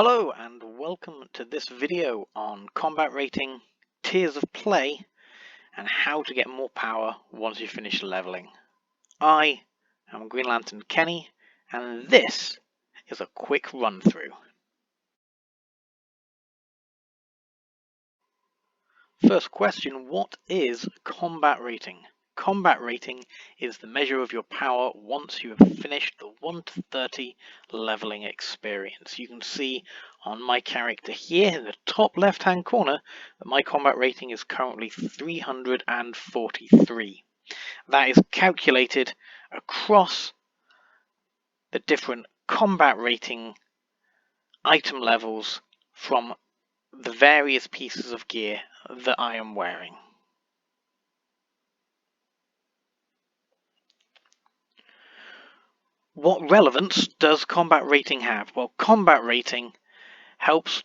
Hello and welcome to this video on combat rating, tiers of play, and how to get more power once you finish leveling. I am Green Lantern Kenny, and this is a quick run through. First question, what is combat rating? Combat rating is the measure of your power once you have finished the 1 to 30 leveling experience. You can see on my character here in the top left hand corner that my combat rating is currently 343. That is calculated across the different combat rating item levels from the various pieces of gear that I am wearing. What relevance does combat rating have? Well, combat rating helps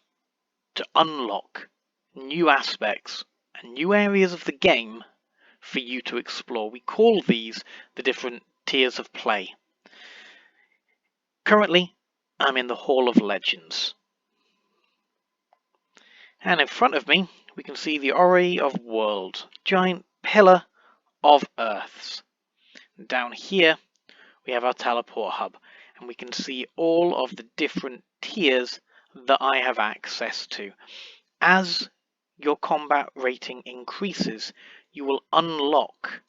to unlock new aspects and new areas of the game for you to explore. We call these the different tiers of play. Currently, I'm in the Hall of Legends. And in front of me, we can see the Orrery of Worlds, giant pillar of Earths. Down here, we have our teleport hub, and we can see all of the different tiers that I have access to. As your combat rating increases, you will unlock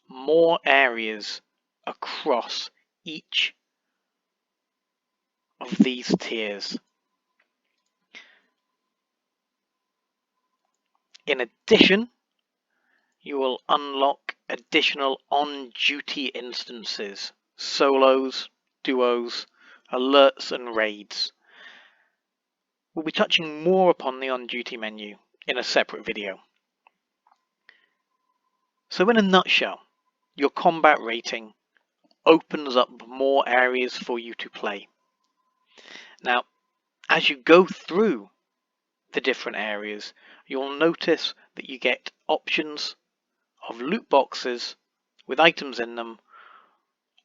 more areas across each of these tiers. In addition, you will unlock additional on-duty instances, solos, duos, alerts and raids. We'll be touching more upon the on-duty menu in a separate video. So in a nutshell, your combat rating opens up more areas for you to play. Now, as you go through the different areas, you'll notice that you get options of loot boxes with items in them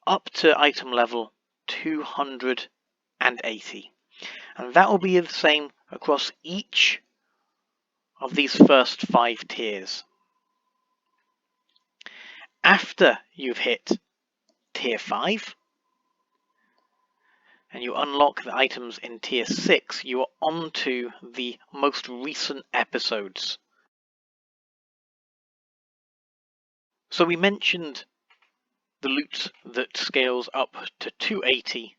up to item level 280. And that will be the same across each of these first 5 tiers. After you've hit tier 5 and you unlock the items in tier 6, you are on to the most recent episodes. So we mentioned the loot that scales up to 280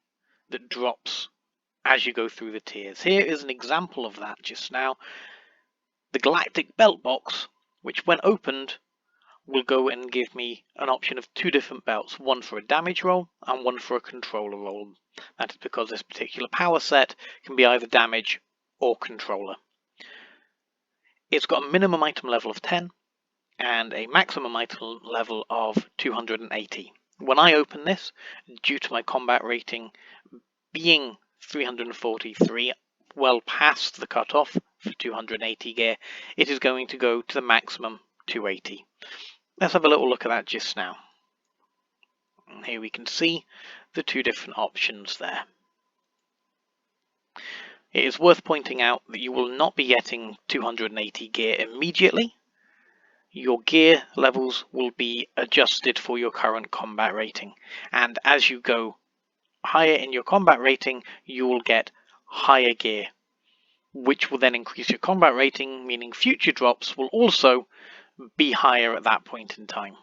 that drops as you go through the tiers. Here is an example of that just now. The Galactic Belt box, which when opened will go and give me an option of 2 different belts, one for a damage roll and one for a controller roll. That is because this particular power set can be either damage or controller. It's got a minimum item level of 10 and a maximum item level of 280. When I open this, due to my combat rating being 343, well past the cutoff for 280 gear, it is going to go to the maximum 280. Let's have a little look at that just now. And here we can see the 2 different options there. It is worth pointing out that you will not be getting 280 gear immediately. Your gear levels will be adjusted for your current combat rating, and as you go higher in your combat rating, you will get higher gear, which will then increase your combat rating, meaning future drops will also be higher at that point in time.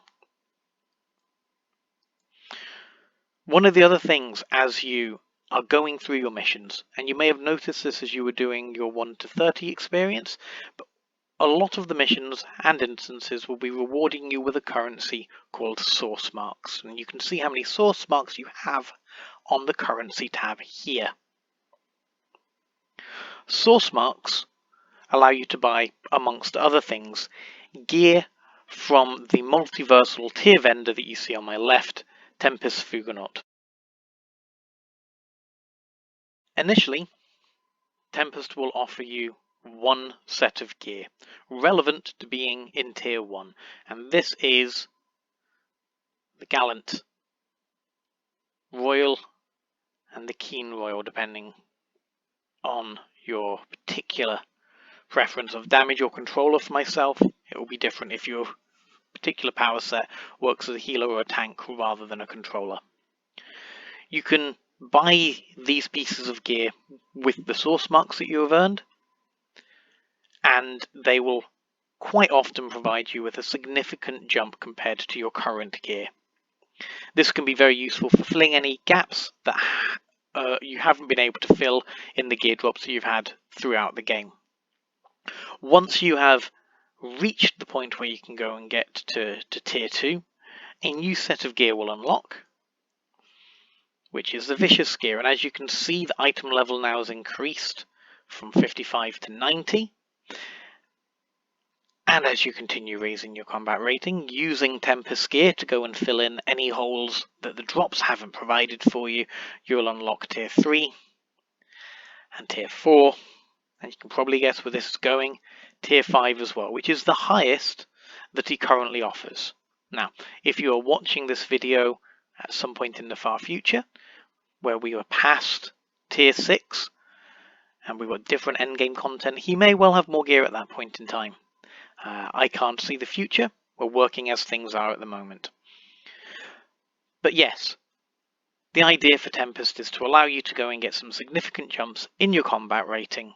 One of the other things as you are going through your missions, and you may have noticed this as you were doing your 1 to 30 experience, but a lot of the missions and instances will be rewarding you with a currency called source marks, and you can see how many source marks you have on the currency tab here. Source marks allow you to buy, amongst other things, gear from the multiversal tier vendor that you see on my left, Tempest Fugonaut. Initially, Tempest will offer you 1 set of gear, relevant to being in tier 1, and this is the Gallant Royal and the Keen Royal, depending on your particular preference of damage or controller. For myself, it will be different if your particular power set works as a healer or a tank rather than a controller. You can buy these pieces of gear with the source marks that you have earned, and they will quite often provide you with a significant jump compared to your current gear. This can be very useful for filling any gaps that you haven't been able to fill in the gear drops that you've had throughout the game. Once you have reached the point where you can go and get to tier 2, a new set of gear will unlock, which is the Vicious gear, and as you can see, the item level now has increased from 55 to 90. And as you continue raising your combat rating, using Tempest gear to go and fill in any holes that the drops haven't provided for you, you'll unlock tier 3 and tier 4, and you can probably guess where this is going, tier 5 as well, which is the highest that he currently offers. Now, if you are watching this video at some point in the far future, where we were past tier 6, and we've got different endgame content, he may well have more gear at that point in time. I can't see the future. We're working as things are at the moment. But yes, the idea for Tempest is to allow you to go and get some significant jumps in your combat rating,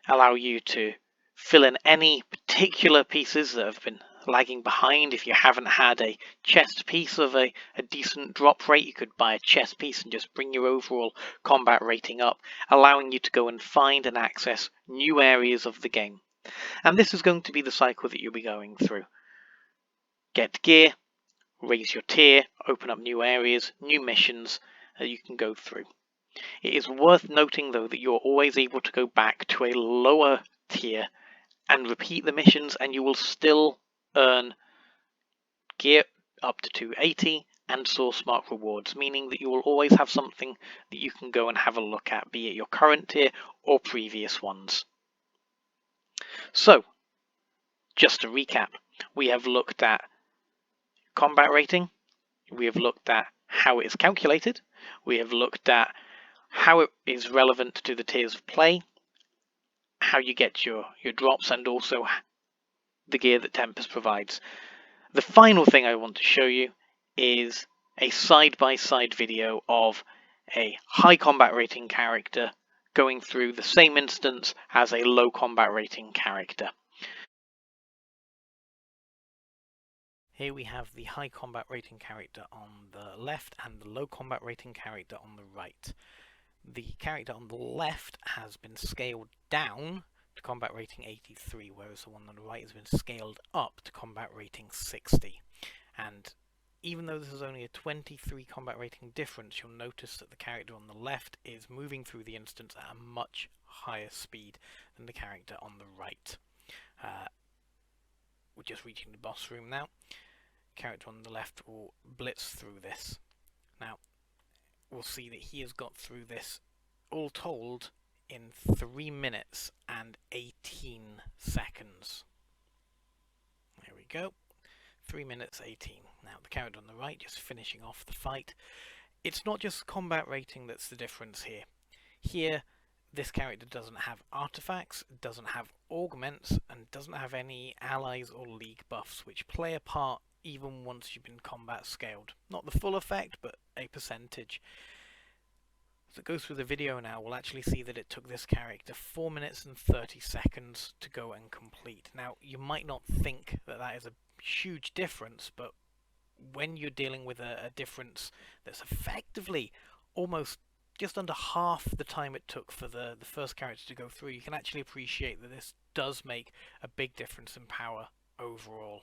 allow you to fill in any particular pieces that have been lagging behind. If you haven't had a chest piece of a decent drop rate, you could buy a chest piece and just bring your overall combat rating up, allowing you to go and find and access new areas of the game. And this is going to be the cycle that you'll be going through. Get gear, raise your tier, open up new areas, new missions that you can go through. It is worth noting though that you're always able to go back to a lower tier and repeat the missions, and you will still earn gear up to 280 and source mark rewards, meaning that you will always have something that you can go and have a look at, be it your current tier or previous ones. So, just to recap, we have looked at combat rating, we have looked at how it is calculated, we have looked at how it is relevant to the tiers of play, how you get your drops, and also the gear that Tempest provides. The final thing I want to show you is a side-by-side video of a high combat rating character going through the same instance as a low combat rating character. Here we have the high combat rating character on the left and the low combat rating character on the right. The character on the left has been scaled down to combat rating 83, whereas the one on the right has been scaled up to combat rating 60. And even though this is only a 23 combat rating difference, you'll notice that the character on the left is moving through the instance at a much higher speed than the character on the right. We're just reaching the boss room now. Character on the left will blitz through this. Now, we'll see that he has got through this, all told, in 3 minutes and 18 seconds. There we go. 3 minutes 18. Now, the character on the right just finishing off the fight. It's not just combat rating that's the difference here. Here, this character doesn't have artifacts, doesn't have augments, and doesn't have any allies or league buffs, which play a part even once you've been combat scaled. Not the full effect, but a percentage. As it goes through the video now, we'll actually see that it took this character 4 minutes and 30 seconds to go and complete. Now, you might not think that that is a huge difference, but when you're dealing with a difference that's effectively almost just under half the time it took for the first character to go through, you can actually appreciate that this does make a big difference in power overall.